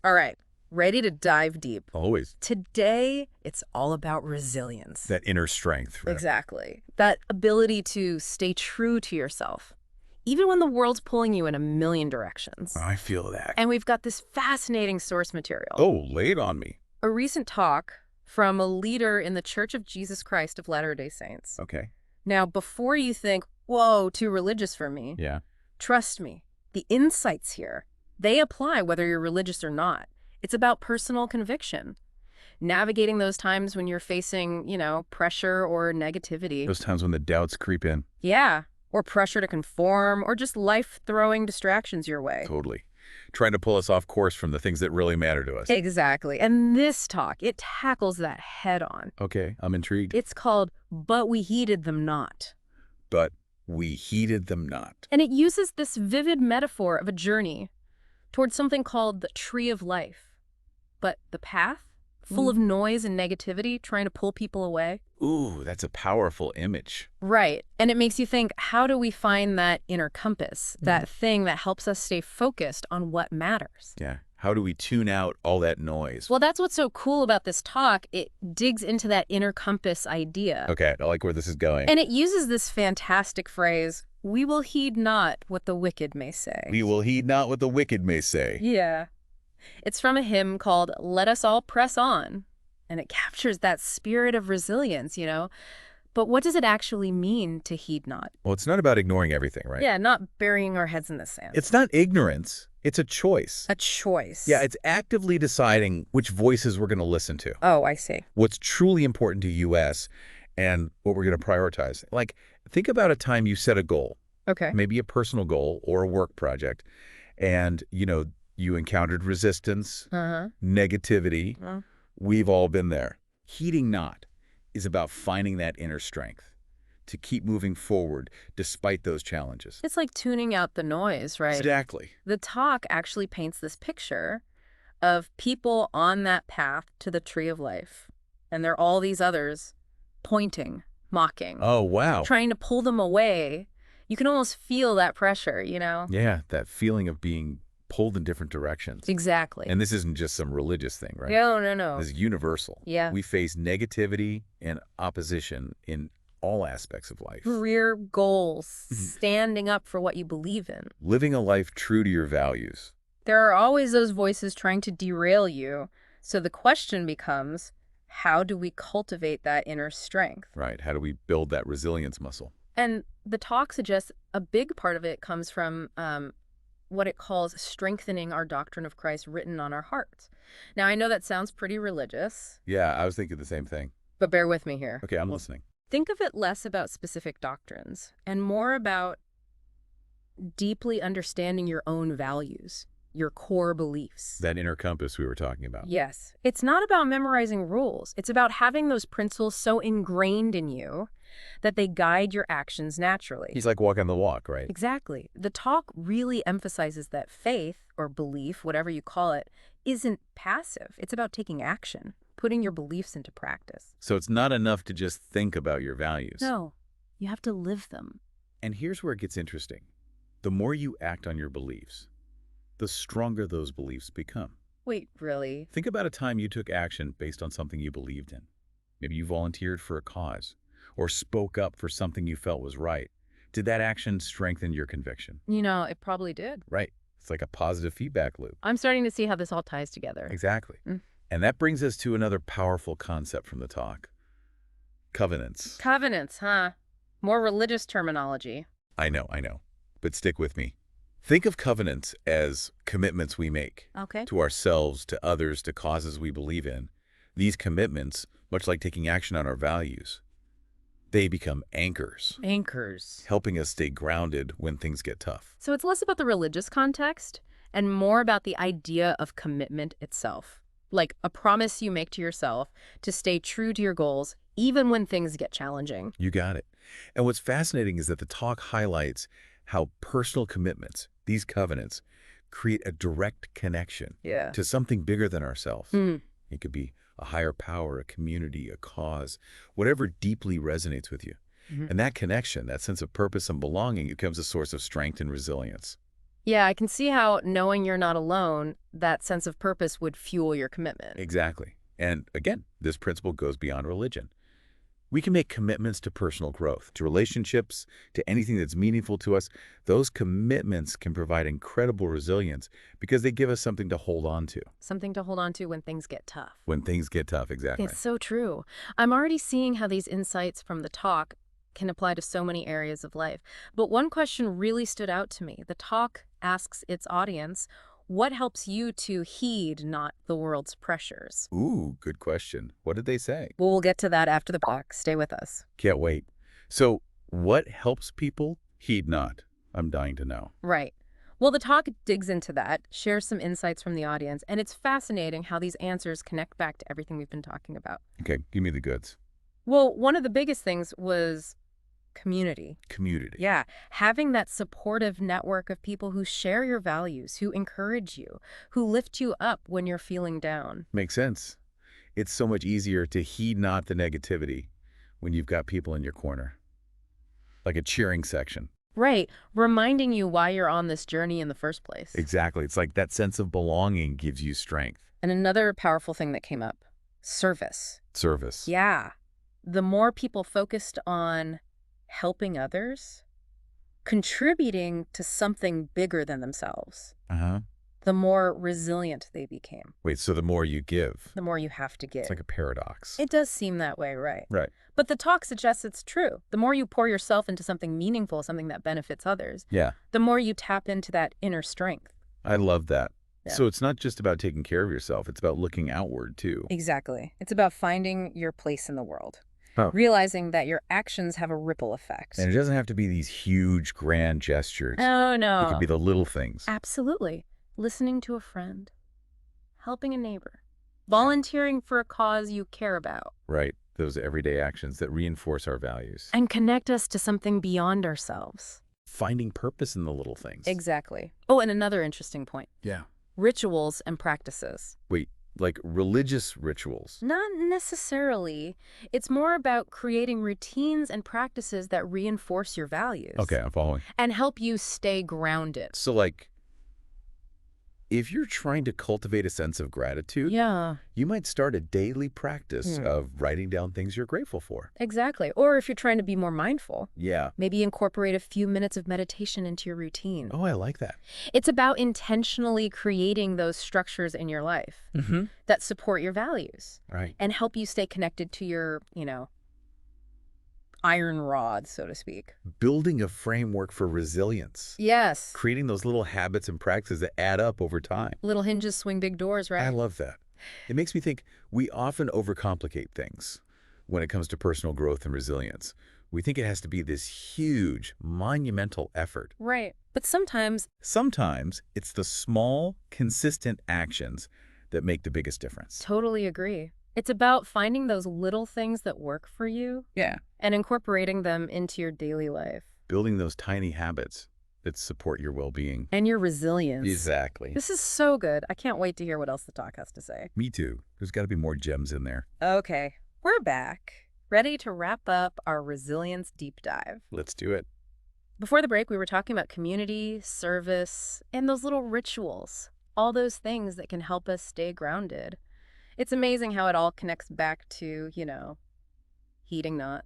All right, ready to dive deep. Always. Today, it's all about resilience. That inner strength. Right? Exactly. That ability to stay true to yourself, even when the world's pulling you in a million directions. I feel that. And we've got this fascinating source material. Oh, lay it on me. A recent talk from a leader in the Church of Jesus Christ of Latter-day Saints. Okay. Now, before you think, whoa, too religious for me, Yeah. trust me, the insights here, they apply whether you're religious or not. It's about personal conviction. Navigating those times when you're facing, pressure or negativity. Those times when the doubts creep in. Yeah, or pressure to conform, or just life-throwing distractions your way. Totally. Trying to pull us off course from the things that really matter to us. Exactly. And this talk, it tackles that head on. Okay, I'm intrigued. It's called But We Heeded Them Not. But we heeded them not. And it uses this vivid metaphor of a journey towards something called the tree of life. But the path, full of noise and negativity, trying to pull people away. Ooh, that's a powerful image. Right. And it makes you think, how do we find that inner compass, that thing that helps us stay focused on what matters? Yeah. How do we tune out all that noise? Well, that's what's so cool about this talk. It digs into that inner compass idea. Okay, I like where this is going. And it uses this fantastic phrase, we will heed not what the wicked may say. We will heed not what the wicked may say. Yeah. It's from a hymn called Let Us All Press On. And it captures that spirit of resilience, But what does it actually mean to heed not? Well, it's not about ignoring everything, right? Yeah, not burying our heads in the sand. It's not ignorance. It's a choice. A choice. Yeah, it's actively deciding which voices we're going to listen to. Oh, I see. What's truly important to us and what we're going to prioritize. Like, think about a time you set a goal. Okay. Maybe a personal goal or a work project. And, you encountered resistance, negativity. We've all been there. Heeding not is about finding that inner strength to keep moving forward despite those challenges. It's like tuning out the noise, right? Exactly. The talk actually paints this picture of people on that path to the tree of life. And there are all these others pointing, mocking. Oh, wow. Trying to pull them away. You can almost feel that pressure, Yeah, that feeling of being pulled in different directions. Exactly. And this isn't just some religious thing, right? No. This is universal. Yeah. We face negativity and opposition in all aspects of life. Career goals, standing up for what you believe in. Living a life true to your values. There are always those voices trying to derail you. So the question becomes, how do we cultivate that inner strength? Right. How do we build that resilience muscle? And the talk suggests a big part of it comes from what it calls strengthening our doctrine of Christ written on our hearts. Now, I know that sounds pretty religious. Yeah, I was thinking the same thing. But bear with me here. Okay, I'm listening. Think of it less about specific doctrines and more about deeply understanding your own values, your core beliefs. That inner compass we were talking about. Yes. It's not about memorizing rules. It's about having those principles so ingrained in you that they guide your actions naturally. He's like walking the walk, right? Exactly. The talk really emphasizes that faith, or belief, whatever you call it, isn't passive. It's about taking action, putting your beliefs into practice. So it's not enough to just think about your values. No, you have to live them. And here's where it gets interesting. The more you act on your beliefs, the stronger those beliefs become. Wait, really? Think about a time you took action based on something you believed in. Maybe you volunteered for a cause or spoke up for something you felt was right. Did that action strengthen your conviction? It probably did. Right. It's like a positive feedback loop. I'm starting to see how this all ties together. Exactly. And that brings us to another powerful concept from the talk. Covenants. Covenants, huh? More religious terminology. I know. But stick with me. Think of covenants as commitments we make. Okay. To ourselves, to others, to causes we believe in. These commitments, much like taking action on our values, they become anchors. Anchors. Helping us stay grounded when things get tough. So it's less about the religious context and more about the idea of commitment itself. Like a promise you make to yourself to stay true to your goals, even when things get challenging. You got it. And what's fascinating is that the talk highlights how personal commitments, these covenants, create a direct connection to something bigger than ourselves. It could be a higher power, a community, a cause, whatever deeply resonates with you. And that connection, that sense of purpose and belonging, becomes a source of strength and resilience. Yeah, I can see how knowing you're not alone, that sense of purpose would fuel your commitment. Exactly. And again, this principle goes beyond religion. We can make commitments to personal growth, to relationships, to anything that's meaningful to us. Those commitments can provide incredible resilience because they give us something to hold on to Something to hold on to when things get tough. when things get tough. Exactly. It's so true. I'm already seeing how these insights from the talk can apply to so many areas of life. But one question really stood out to me. The talk asks its audience, what helps you to heed not the world's pressures? Ooh, good question. What did they say? Well, we'll get to that after the talk. Stay with us. Can't wait. So, what helps people heed not? I'm dying to know. Right. Well, the talk digs into that, shares some insights from the audience, and it's fascinating how these answers connect back to everything we've been talking about. Okay, give me the goods. Well, one of the biggest things was community. Community. Yeah, having that supportive network of people who share your values, who encourage you, who lift you up when you're feeling down. Makes sense. It's so much easier to heed not the negativity when you've got people in your corner, like a cheering section. Right, reminding you why you're on this journey in the first place. Exactly. It's like that sense of belonging gives you strength. And another powerful thing that came up, service. Service. Yeah, the more people focused on helping others, contributing to something bigger than themselves, Uh-huh. the more resilient they became. Wait, so the more you give, The more you have to give. it's like a paradox. It does seem that way, right? Right. But the talk suggests it's true. The more you pour yourself into something meaningful, something that benefits others, Yeah, the more you tap into that inner strength. I love that. Yeah. So it's not just about taking care of yourself, it's about looking outward too. Exactly. It's about finding your place in the world. Oh. Realizing that your actions have a ripple effect. And it doesn't have to be these huge, grand gestures. Oh, no. It could be the little things. Absolutely. Listening to a friend, helping a neighbor, volunteering for a cause you care about. Right. Those everyday actions that reinforce our values. And connect us to something beyond ourselves. Finding purpose in the little things. Exactly. Oh, and another interesting point. Yeah. Rituals and practices. Wait, like religious rituals? Not necessarily. It's more about creating routines and practices that reinforce your values. Okay, I'm following. And help you stay grounded. So like, if you're trying to cultivate a sense of gratitude, Yeah, you might start a daily practice of writing down things you're grateful for. exactly. Or if you're trying to be more mindful, Yeah. maybe incorporate a few minutes of meditation into your routine. Oh, I like that. It's about intentionally creating those structures in your life Mm-hmm. that support your values Right. and help you stay connected to your, iron rod, so to speak. Building a framework for resilience. Yes. Creating those little habits and practices that add up over time. Little hinges swing big doors, right? I love that. It makes me think we often overcomplicate things when it comes to personal growth and resilience. We think it has to be this huge, monumental effort. Right. But sometimes, Sometimes it's the small, consistent actions that make the biggest difference. totally agree. It's about finding those little things that work for you Yeah. and incorporating them into your daily life. Building those tiny habits that support your well-being. And your resilience. Exactly. This is so good. I can't wait to hear what else the talk has to say. Me too. There's got to be more gems in there. Okay, we're back, ready to wrap up our resilience deep dive. Let's do it. Before the break, we were talking about community, service, and those little rituals. All those things that can help us stay grounded. It's amazing how it all connects back to, heeding not,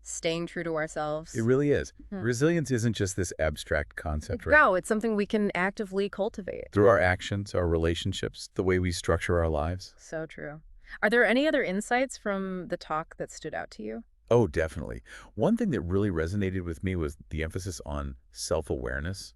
staying true to ourselves. It really is. Hmm. Resilience isn't just this abstract concept, right? No, it's something we can actively cultivate. Through our actions, our relationships, the way we structure our lives. So true. Are there any other insights from the talk that stood out to you? Oh, definitely. One thing that really resonated with me was the emphasis on self-awareness.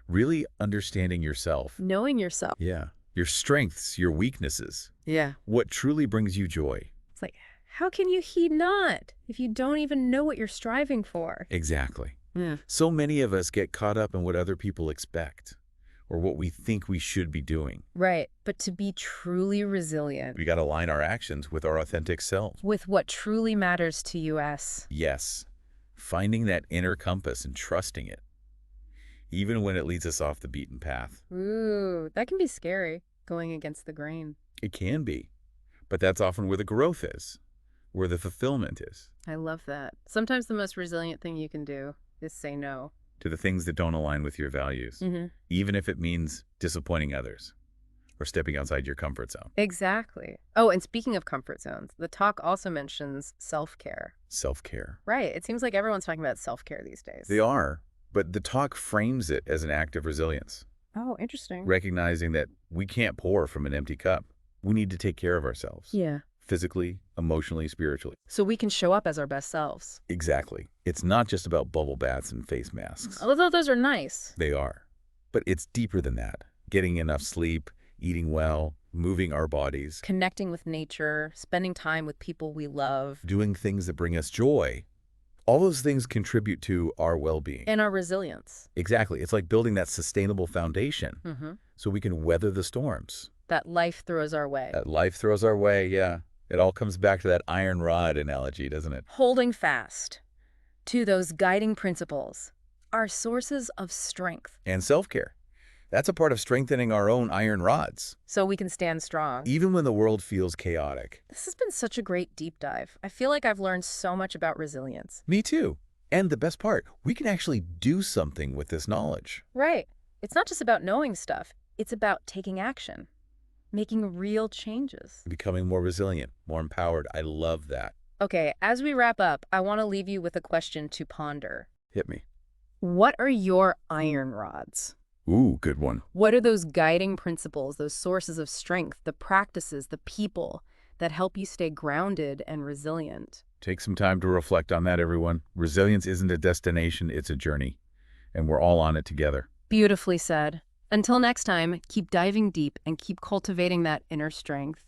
Really understanding yourself. Knowing yourself. Yeah. Your strengths, your weaknesses. Yeah. What truly brings you joy. It's like, how can you heed not if you don't even know what you're striving for? Exactly. Yeah. So many of us get caught up in what other people expect or what we think we should be doing. Right. But to be truly resilient We got to align our actions with our authentic self. with what truly matters to you as. Yes. Finding that inner compass and trusting it, even when it leads us off the beaten path. Ooh, that can be scary, going against the grain. It can be, but that's often where the growth is, where the fulfillment is. I love that. Sometimes the most resilient thing you can do is say no. to the things that don't align with your values, even if it means disappointing others or stepping outside your comfort zone. Exactly. Oh, and speaking of comfort zones, the talk also mentions self-care. Self-care. Right. It seems like everyone's talking about self-care these days. They are, but the talk frames it as an act of resilience, Oh, interesting. recognizing that we can't pour from an empty cup. We need to take care of ourselves. Yeah. Physically, emotionally, spiritually. So we can show up as our best selves. Exactly. It's not just about bubble baths and face masks. Although those are nice. They are. But it's deeper than that. Getting enough sleep, eating well, moving our bodies, Connecting with nature, spending time with people we love. doing things that bring us joy. All those things contribute to our well-being. And our resilience. Exactly. It's like building that sustainable foundation so we can weather the storms That life throws our way. that life throws our way. Yeah. It all comes back to that iron rod analogy, doesn't it? Holding fast to those guiding principles, our sources of strength, And self-care. That's a part of strengthening our own iron rods, so we can stand strong. even when the world feels chaotic. This has been such a great deep dive. I feel like I've learned so much about resilience. Me too. And the best part, we can actually do something with this knowledge. Right. It's not just about knowing stuff. It's about taking action, making real changes. Becoming more resilient, more empowered. I love that. Okay, as we wrap up, I want to leave you with a question to ponder. Hit me. What are your iron rods? Ooh, good one. What are those guiding principles, those sources of strength, the practices, the people that help you stay grounded and resilient? Take some time to reflect on that, everyone. Resilience isn't a destination, it's a journey. And we're all on it together. Beautifully said. Until next time, keep diving deep and keep cultivating that inner strength.